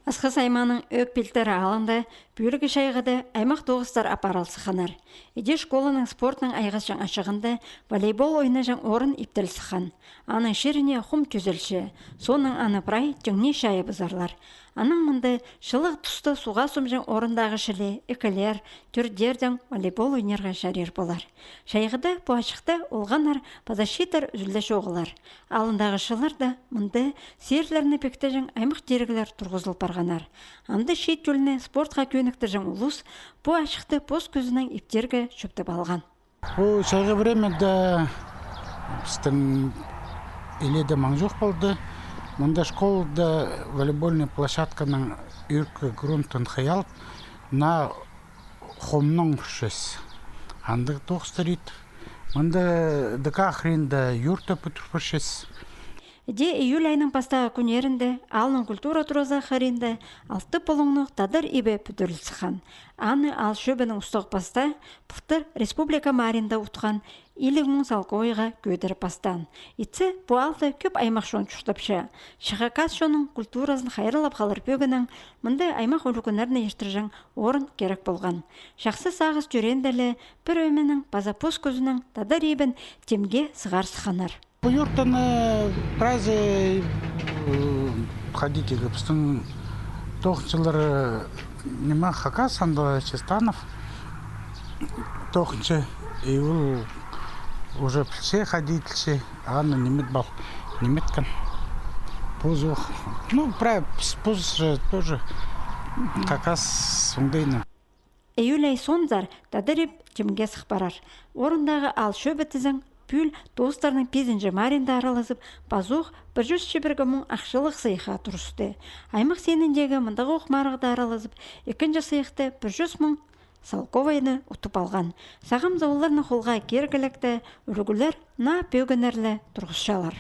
Асқыс айманың өп пилтері алынды, бүйіргі шайғыды аймақ тоғыстар апаралсы қанар. Еде школаның спортның айғас жаң ашығынды волейбол ойны жаң орын иптілсі хан. Аның шеріне құм түзілші, соның аны прай жаңне шайы бұзарлар. Аның мұнды шылық тұсты суға сұмжың орындағы шілі, екілер, түрдердің волейбол ойнерға шарер болар. Шайғыды бұашықты олғанар пазашитар үзілдеш оғылар. Алындағы шылырда мұнды серлеріні пекті жаң аймық дерігілер тұрғызылып барғанар. Анды шет жөліне спортқа көнікті жаң ұлыс бұашықты пост көзінің иптерге шөптіп алған. Бұл шайғы временде біздің еледі маң жоқ болды. Мұнда школда волейбольный площадканың үркі грунтын қиялып, на хомның үшес. Андық тоқстырит. Мұнда дыка ақырында юрта пүтірпішес. Де июль айының пастағы күнерінде, алының культура тұроза қаринді, алты полыңнық тадар ибе пүтірілсі хан. Аны ал шөбінің ұстық паста, пұқтыр республика маринда ұтқан илігінің салқойға көдірі пастан. Итсі бұ алды көп аймақ шон чүштапшы. Шығақас шоның культурасын қайрылап қалыр бөгінің, мұнда аймақ өлікінеріне ештіржің орын керек болған. Шақсы сағыз жүренділі бір өменің базапос көзінің тадар ибін темге сығарсы ханар. По юртаны празе ходите, гіпстің тоқыншылары нема Хакасанда, Честанов тоқыншы, и ол уже пілше ходительше, аны немет бал, неметкан. Позух, ну, прай, поз же тоже Хакас соңдайны. Июль ай сонзар тадырып темге сықпарар. Орындағы ал шөбітізің пүл достарының пезінжі маринда аралазып, базуқ 100 шебіргі мұң ақшылық сыйға тұрысты. Аймақ сеніндегі мұндағы оқмарығда аралазып, екінші сыйықты 100 мұң салковайны ұтып алған. Сағым зауларының қолға кергілікті үлгілер на пөгінерлі тұрғызшалар.